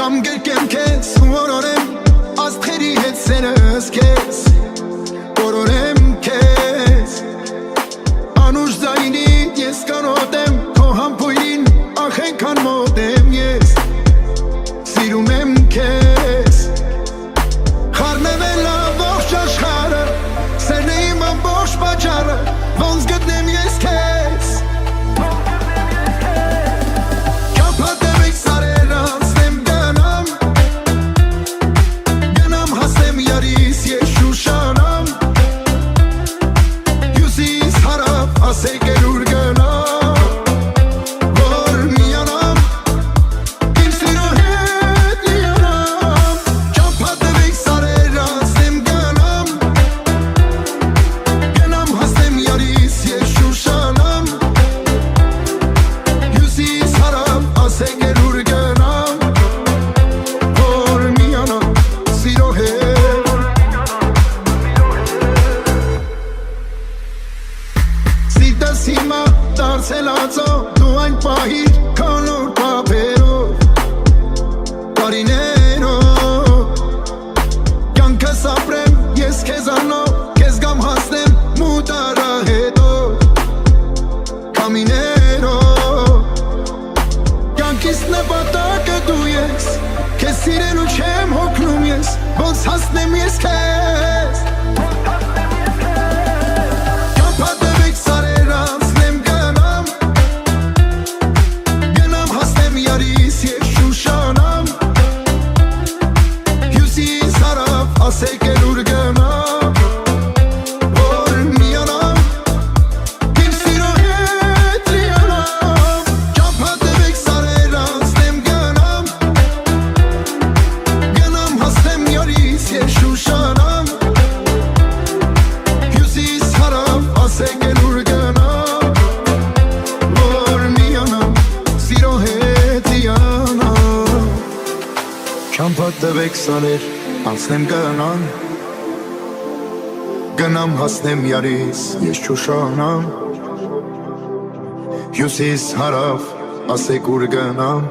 Կամգերկեմ քեզ որորեմ աստղերի հետ սերս քեզ որորեմ քեզ Անուշ ձայնի ես կանոտ եմ քո համբույրին ախ ենքան մոտ եմ ես Սիրում եմ քեզ Խառնվել ամբողջ աշխարհը Սերն է իմ ամբողջ պատճառը Ոնց գտնեմ ես քեզ Կապատեմ եք սարեր անցնեմ գնամ Գնամ հասնեմ յարիս ես շուշանամ Հյուսիս հարավ ասեք էր ուր գնամ Որ միանամ Իմ սիրո հետ միանամ Կապատեմ եք սարեր անցնեմ գնամ Գնամ հասնեմ յարիս ես շուշանամ Հյուսիս հարավ ասեք էր ուր գնամ Որ միանամ սիրո հետ Սիրտս հիմա դարձել ածո դու այն պահիր քոնոր պապերով Տարիներով Կյանքս ապրեմ ես քեզանով Քեզ գամ հասնեմ մութ արահետով Կամիներով Կյանքիս նպատակը դու ես Քեզ սիրելու չեմ հոգնում ես Ոնց հասնեմ ես քեզ Կապատեմ եք սարեր անցնեմ գնամ Գնամ հասնեմ յարիս ես շուշանամ Հյուսիս հարավ ասեք էր ուր գնամ Որ միանամ Իմ սիրո հետ միանամ Կապատեմ եք սարեր անցնեմ գնամ Գնամ հասնեմ յարիս ես շուշանամ Հյուսիս հարավ ասեք էր ուր գնամ Որ միանամ սիրո հետ միանամ Կապատեմ եք սարեր անցնեմ գնամ Գնամ հասնեմ յարիս ես շուշանամ Հյուսիս հարավ ասեք ուր գնամ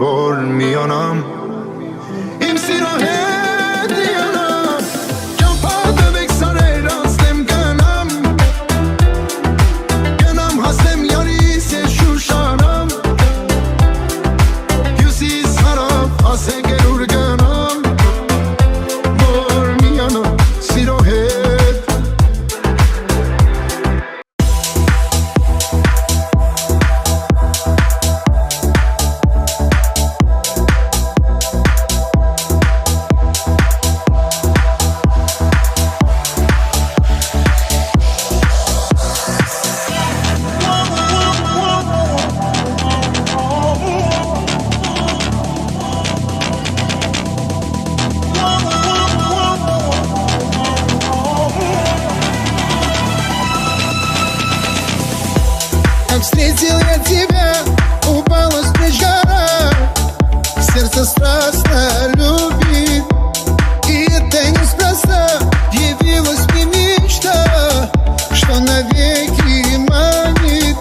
Որ միանամ Իմ սիրո հետ միանամ Կապատեմ եք սարեր անցնեմ գնամ Գնամ հասնեմ յարիս ես շուշանամ Հյուսիս հարավ ասեք էր ուր գնամ Որ միանամ սիրո հետ Как встретил я тебя, упала с плеч гора Сердце страстно любит И это неспроста Явилась мне мечта Что навеки манит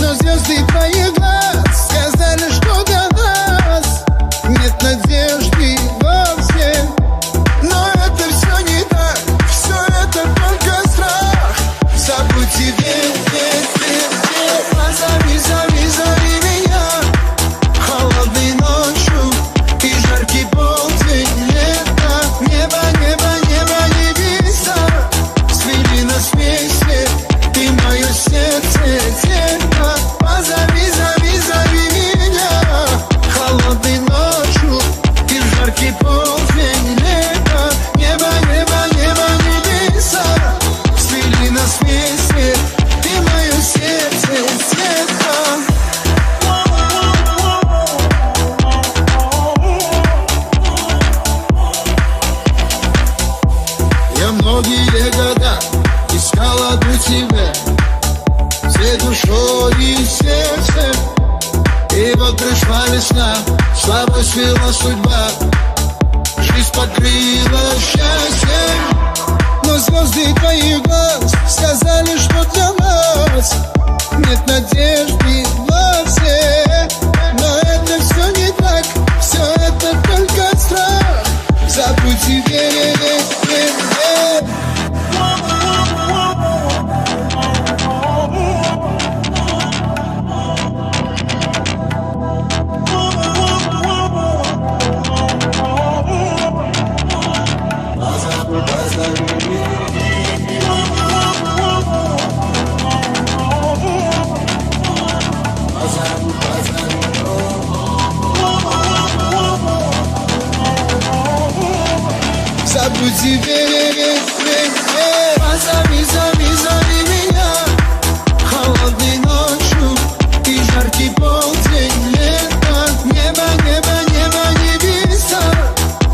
Но звезды твоих глаз Сказали, что для нас Нет надежды вовсе Но это все не так Все это только страх Забудь тебе Позови, зови, зови меня Холодной ночью и жаркий полдень лета Небо, небо, небо, небеса Свели нас вместе, ты мое сердце, детка Позови, зови, зови меня Холодной ночью и жаркий полдень лета Небо, небо, небо, небеса Свели нас вместе, ты мое сердце, детка Я многие года искал одну тебя Всей душой и сердцем И вот пришла весна, слабо свела судьба Жизнь покрыла счастьем Но звезды твоих глаз сказали, что для нас Нет надежды вовсе Но это все не так забуду тебе. Позови, зови, зови меня холодной ночью и жаркий полдень лета. Небо, небо, небо, небеса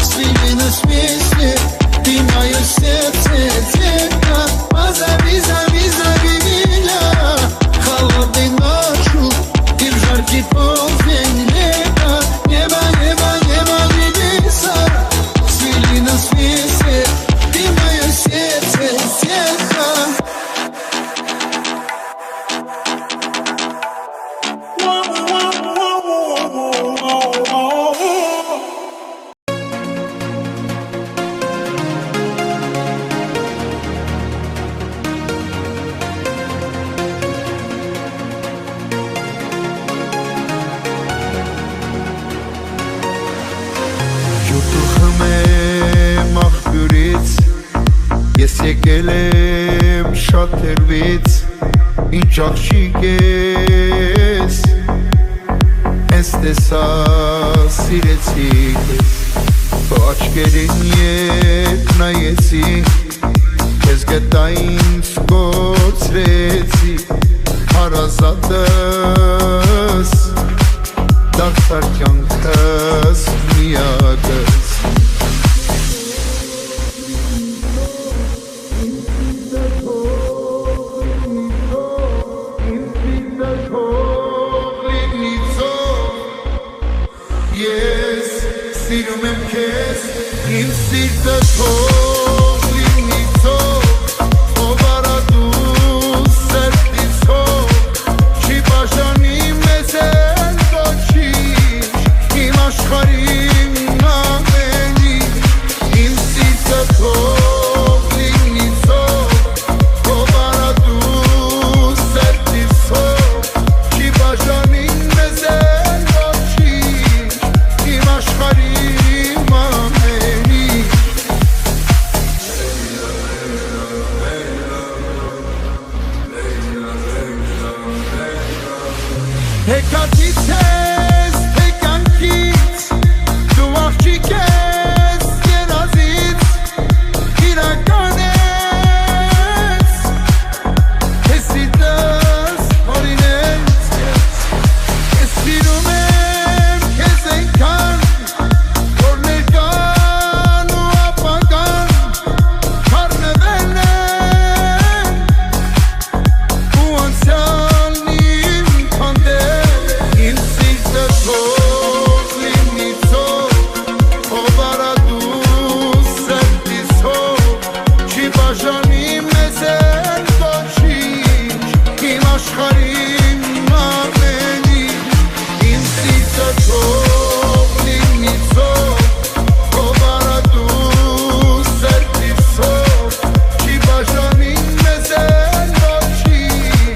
свели нас вместе, ты мое сердце, детка. Позови, зови, зови меня холодной ночью и в жаркий полдень лета. Небо, небо, небо, небеса свели нас вместе, ты мое сердце, детка. Ես եկել եմ շատ հեռվից, ինչ աղջիկ ես, ես տեսա սիրեցի քեզ, քո աչքերին երբ նայեցի, քեզ գտա ինձ կորցրեցի, հարազատս, դարձար կյանքս միակս. Yes, սիրում եմ քեզ, իմ սիրտը թող լինի ցող, ով արա դու սրտից հող, չի բաժանի մեզ էլ ոչինչ, իմ աշխարհին ամեն ինչ, իմ սիրտը թող լինի ցող, ով արա դու սրտից հող, չի բաժանի մեզ էլ ոչինչ, իմ աշխարհին ամեն ինչ. Հեքաթից ես, հեկանքից, դու աղջիկ ես երազից, իրական ես, ես սիրտս հորինես ես, ես սիրում եմ քեզ այնքան, որ ներկան ու ապագան խառնվել են, ու անցյալն իմ հանդեպ, իմ սիրտը թող լինի ցող, ով արա դու սրտից հող, չի բաժանի մեզ էլ ոչինչ, իմ աշխարհին ամեն ինչ, իմ սիրտը թող լինի ցող, ով արա դու սրտից հող, չի բաժանի մեզ էլ ոչինչ,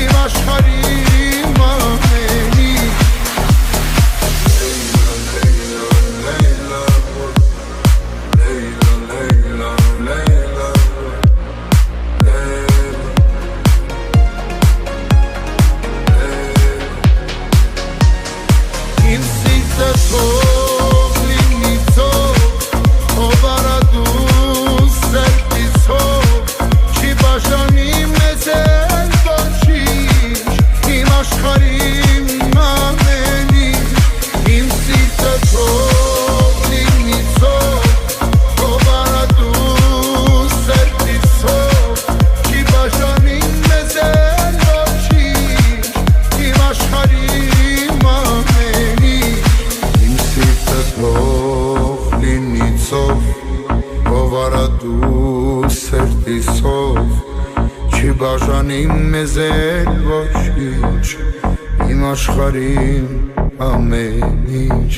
իմ աշխարհին ամեն ինչ. Իմ սիրտը թող լինի ցող, ով արա դու սրտից հող, չի բաժանի մեզ էլ ոչինչ, իմ աշխարհին ամեն ինչ, իմ սիրտը թող լինի ցող, ով արա դու սրտից հող, չի բաժանի մեզ էլ ոչինչ, իմ աշխարհին ամեն ինչ. Իմ սիրտը թող լինի ցով, ով արա դու սրտից հող, չի բաժանի մեզ էլ ոչինչ, իմ աշխարհին ամեն ինչ.